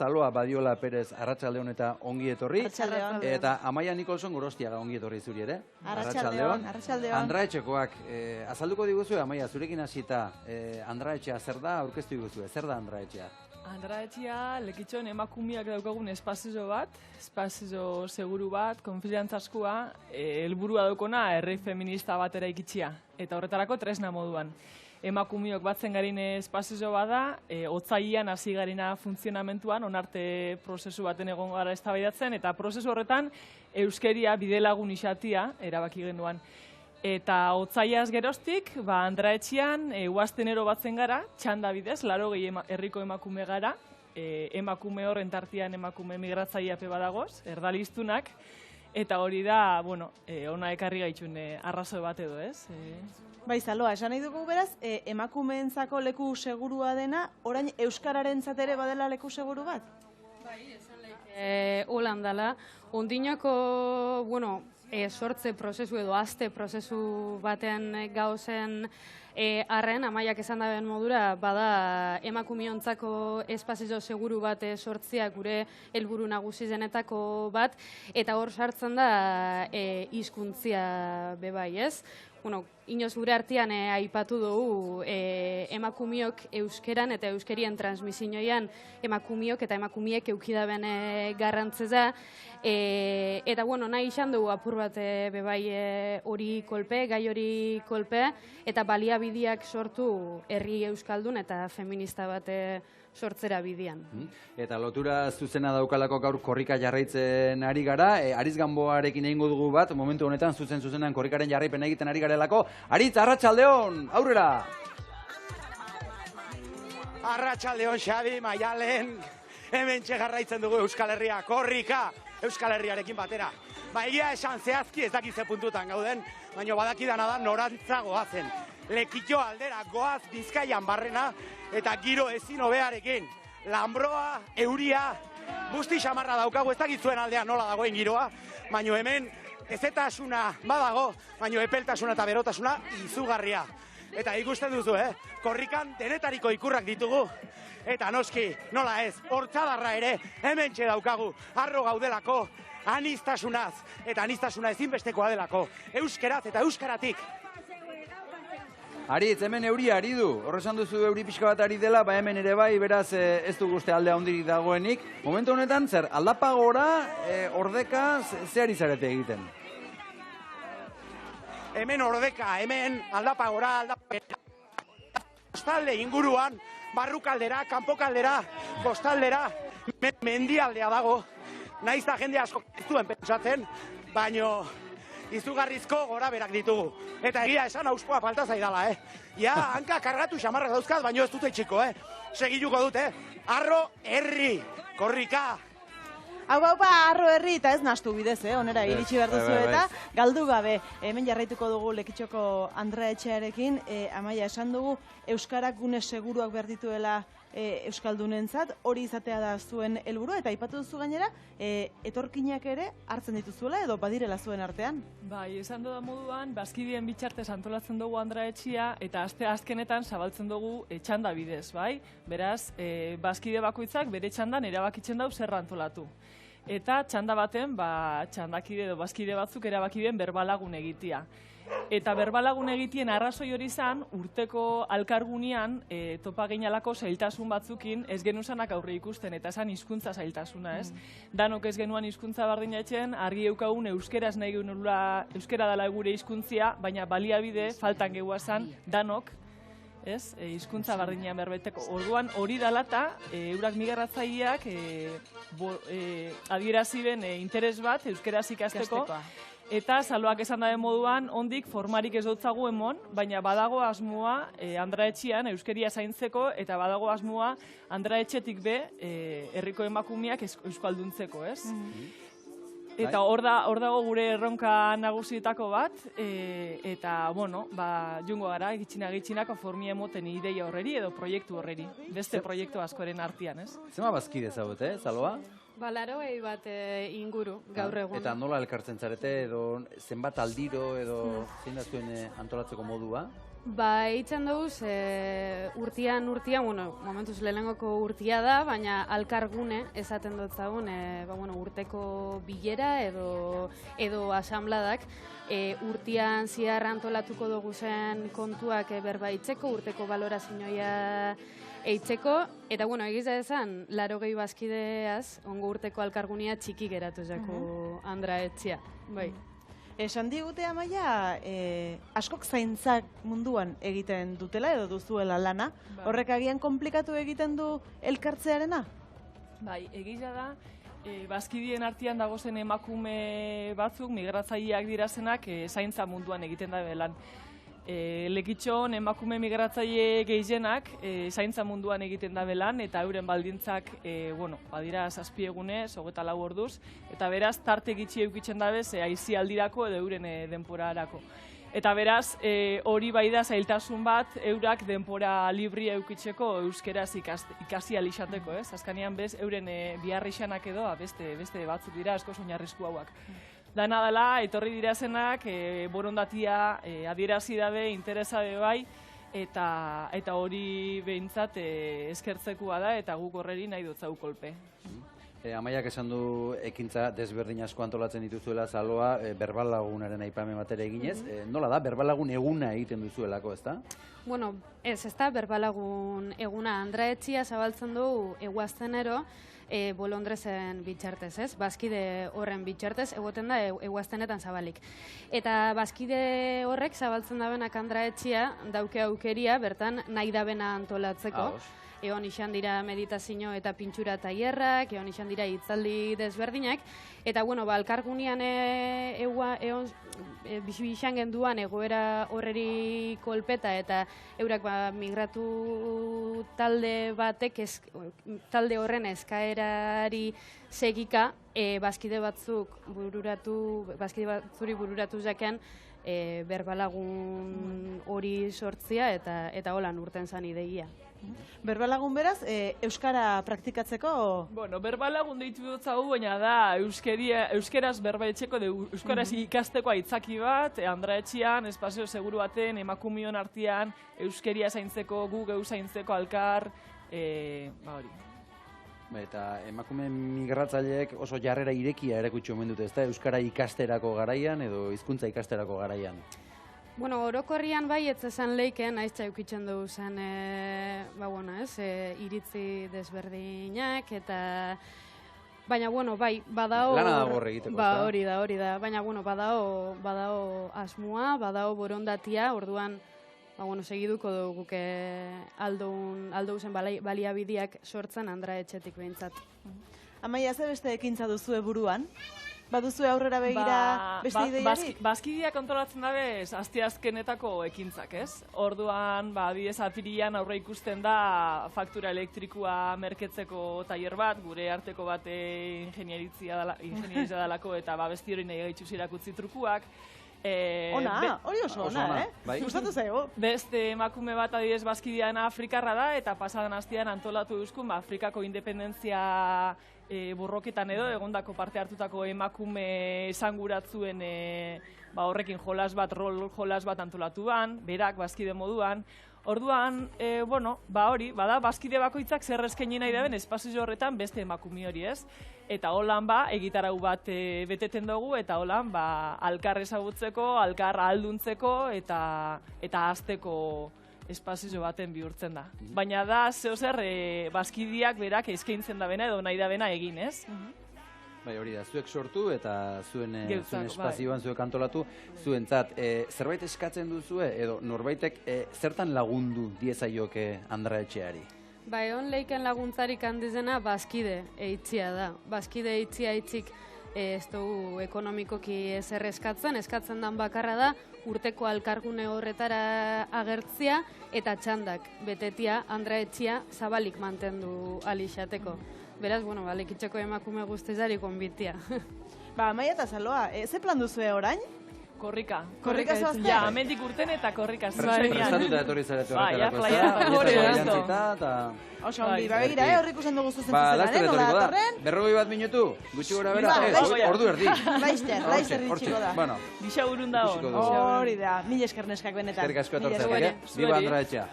Zaloa Badiola Perez Arratsaldeon eta ongi etorri. Arratsaldeon. Eta Amaia Nikolson Gorostiaga ongi etorri zuri ere. Arratsaldeon. Andraetxekoak, azalduko diguzu, Amaia, zurekin hasita, Andraetxea zer da, aurkeztu diguzu, zer da Andraetxea? Andraetxea, lekitxon emakumiak daukagun espazio bat, espazio seguru bat, konfiantzaskua, helburua daukona herri feminista bat eraikitxia, eta horretarako tresna moduan. Emakumiok batzen garin espazio bada, otzailean hasi garina funtzionamentuan, onarte prozesu baten egon gara eztabaidatzen, eta prozesu horretan euskeria bidelagun izatia erabaki genduan. Eta otzaileaz geroztik, Andraetxean, uaztenero batzen gara, txanda bidez, 80 herriko emakume gara, emakume horren tartian emakume migratzaile ape badagoz, erdaliztunak, eta hori da, ona ekarri gaitxun arrazoi bat edo, ez? Bai, Zaloa, esan nahi dugu beraz, emakumeentzako leku segurua dena, orain euskararentzat ere badela leku seguru bat? Bai, esan laik holandala. Ondinako, sortze prozesu edo azte prozesu batean gauzen arren, Amaiak esan daben modura, bada emakumiontzako espazio seguru bat sortzea gure helburu nagusi zenetako bat, eta hor sartzen da hizkuntzia bebai, ez? Inoz gure artean aipatu dugu emakumiok euskeran eta euskerien transmisioian emakumiok eta emakumiek eukidaben garrantzeza. Eta nahi izan dugu apur bat bebai hori kolpe, gai hori kolpe, eta baliabideak sortu herri euskaldun eta feminista bat sortzera bidean. Eta lotura zuzena daukalako gaur korrika jarraitzen ari gara, Aritz Ganboarekin egingo dugu bat, momentu honetan zuzenan korrikaren jarraipen egiten ari garelako. Aritz, arratsaldeon, aurrera! Arratsaldeon, Xabi, Maialen, hemen jarraitzen dugu Euskal Herria, korrika Euskal Herriarekin batera. Egia esan zehazki ez dakize puntutan gauden, baina badakidana da norantza goazen. Lekitxo aldera goaz Bizkaian barrena eta giro ezin hobearekin. Lanbroa, euria, busti xamarra daukagu, ez dakitzuen aldean nola dagoen giroa, baina hemen ezetasuna badago, baina epeltasuna eta berotasuna izugarria. Eta ikusten duzu, korrikan denetariko ikurrak ditugu, eta noski, nola ez, hortzadarra ere, hemen daukagu, arro gaudelako, anistasunaz, eta anistasuna ezinbestekoa delako, euskeraz eta euskaratik. Aritz, hemen euria ari du, horrezan duzu euri pixka bat ari dela, hemen ere bai, beraz ez du guzti aldea hondirik dagoenik. Momentu honetan, zer, aldapa gora, ordeka, ze ari zarete egiten? Hemen ordeka, hemen aldapa gora, kostalde inguruan, barrukaldera, kanpokaldera, kostaldera, mendialdea dago, nahiz da jende asko ez duen pentsatzen, baino izugarrizko gora berak ditugu. Eta egia esan auspoa falta zaidala, Ja, hanka kargatu xamarrak dauzkat, baino ez dute txiko, Segiluko dute, Arro herri, korrika. Hau, arro herri eta ez nastu bidez, onera iritsi behar duzu eta galdu gabe. Hemen jarraituko dugu Lekitxoko Andraetxearekin, Amaia esan dugu, euskarak gune seguruak behar dituela euskaldunentzat, hori izatea da zuen helburua eta aipatu duzu gainera, etorkinak ere hartzen dituzuela edo badirela zuen artean? Bai, esan da moduan, bazkideen bitxartez antolatzen dugu Andraetxea eta azkenetan zabaltzen dugu txanda bidez, bai? Beraz, bazkide bakoitzak bere txandan erabakitzen dau zer antolatu. Eta txanda baten, txandakide edo bazkide batzuk erabakideen berbalagun egitea. Eta berbalagun egitien arrazoi hori izan, urteko alkargunean topa geinalako zailtasun batzukin ez genuzanak aurre ikusten, eta esan hizkuntza zailtasuna, ez? Danok ez genuan hizkuntza bardinatzen, argi eukagun euskeraz nahi genula, euskera dela gure hizkuntzia, baina baliabide faltan gehuazan danok, ez? Hizkuntza bardinean berbeteko. Orduan hori dela eta eurak migratzaileak adieraziben interes bat euskeraz ikasteko. Eta Zaloak esan dabe moduan, ondik formarik ez dutzagu emon, baina badago asmoa Andraetxean euskeria zaintzeko, eta badago asmoa Andraetxetik be herriko emakumeak euskalduntzeko, ez? Eta hor dago gure erronka nagusietako bat, eta, jungo gara, gitxina konformia emoten ideia horreri edo proiektu horreri, beste proiektu askoren artean, ez? Zema bazkide zaudete, Zaloa? Laroei bat inguru, gaur egun. Eta nola elkartzen zarete, edo zenbat aldiro, edo zein da zuen antolatzeko modua? Ba, eitzen duz, urtian, bueno, momentuz lehenengoko urtia da, baina alkargune esaten dut zagun, urteko bilera edo asambladak, urtian ziar antolatuko dugu zen kontuak berbaitzeko, urteko balorazioa eitzeko, eta egiz da esan, 80 bazkideaz, ongo urteko alkargunia txiki geratu zako Andra Etxea, bai. Esan digute Amaia, askok zaintzak munduan egiten dutela edo duzuela lana. Horrek agian komplikatu egiten du elkartzearena? Bai, egia da, bazkideen artean dagozen emakume batzuk, migratzaileak dirazenak, zaintza munduan egiten da belan. Lekitxon emakume migratzaile gehienak zaintza munduan egiten da belan, eta euren baldintzak, badira 7 egunez, 24 orduz, eta beraz, tarte gitxi eukitzen dabez, aizialdirako edo euren denporarako. Eta beraz, hori bai da zailtasun bat, eurak denpora libri eukitzeko euskeraz ikasi alixateko, ez? Azkanean bez, euren biharrixanak edo, beste batzuk dira, asko soinarrizko hauak. Dana dela, etorri dirazenak, borondatia adierazi dabe, interesa be bai, eta hori behintzat eskertzekoa da, eta guk horreri nahi dut zau kolpe. Amaiak esan du ekintza desberdin asko antolatzen dituzuela Saloa, berbalagunaren aipamen batera eginez. Nola da, berbalagun eguna egiten duzuelako, ezta? Bueno, ez da, berbalagun eguna Andra Etxea zabaltzen du eguaztenero, bolondrezen bitxartez, ez? Bazkide horren bitxartez, egoten da eguaztenetan zabalik. Eta bazkide horrek zabaltzen dabenak Andra Etxea dauke aukeria, bertan nahi dabena antolatzeko. Egon izan dira meditazio eta pintxura tailerrak, egon izan dira hitzaldi desberdinak, eta alkargunean izan genduan egoera horreri kolpeta, eta eurak migratu talde batek, talde horren eskaerari segika, bazkide batzuri bururatu jaken, berbalagun hori sortzia, eta holan urten zan ideia. Berbalagun beraz, euskara praktikatzeko? Bueno, berbalagun deitu dut zau, baina da euskeraz berbaetxeko, euskaraz ikasteko aitzaki bat, Andra Etxean, espazio seguru baten, emakumion artean, euskeria zaintzeko, gu geu zaintzeko alkar, hori. Eta emakume migratzaileek oso jarrera irekia erakutsi omen dute, ezta? Euskara ikasterako garaian edo hizkuntza ikasterako garaian. Bueno, orokorrian bai, ez esan leiken, aiztza eukitzen dugu zen, iritzi desberdinak, eta... Baina, bai, badao... Lana dago horre egiteko, ezta? Hori da. Baina, badao asmoa, badao borondatia, orduan, segiduko dugu aldo zen baliabideak sortzen Andra Etxetik behintzat. Amaia, ze beste ekintza duzue buruan? Baduzue aurrera begira beste ideiarik? Bazkideak antolatzen dabe, asteazkenetako ekintzak, ez? Orduan, adibidez apirian aurre ikusten da faktura elektrikoa merketzeko tailer bat, gure arteko bat ingenierizia dalako, eta besti hori nahi gaitxuz irakutzi trukuak. Hori oso ona, Gustatu zaigu. Beste emakume bat adibidez bazkidean Afrikarra da, eta pasadan astean antolatu duzkun Afrikako independentzia borroketan edo, egondako parte hartutako emakume esanguratzuen horrekin jolas bat antolatu ban, berak bazkide moduan. Orduan, hori, bada, bazkide bakoitzak zer eskaini nahi daben espazio horretan beste emakume hori, ez? Eta holan egitarau bat beteten dugu, eta holan alkar ezagutzeko, alkar ahalduntzeko, eta hasteko espazio baten bihurtzen da. Baina da, zeozer, bazkideak berak eskaintzen da bena edo nahi da bena egin, ez? Bai, hori da, zuek sortu eta zuen espazioan zuek antolatu, zuentzat, zerbait eskatzen duzue edo norbaitek zertan lagundu diezaioke Andra Etxeari? Ba, egon leiken laguntzarik handizena bazkide eitzia da. Bazkide eitzia eitzik ez dugu ekonomikoki ezer eskatzen dan bakarra da, urteko alkargune horretara agertzia eta txandak betetia Andra Etxea zabalik mantendu alixateko. Beraz, lekitzeko emakume guztizari konbitia. Amaia eta Saloa, ze plan duzue orain? Korrika. Korrika zoazte? Ja, amendik urten eta korrika zuzenean. Prestatuta etorri zarete Bai, ja, horretarako, playatan hori eta... Oso ongi, babegira, horrik usan dugu zuzen Ba, zuzenan, laster nola etorriko da. datorren? 41 minutu, gutxi gora bera, Ba, ordu erdi. Laizter ditxiko da. Bueno, Gisa burun da hor. Ikusiko dugu. Hori da, mila esker neskak benetan. eskerrik asko Mila etortzeatik, esker. Biba Andra Etxea.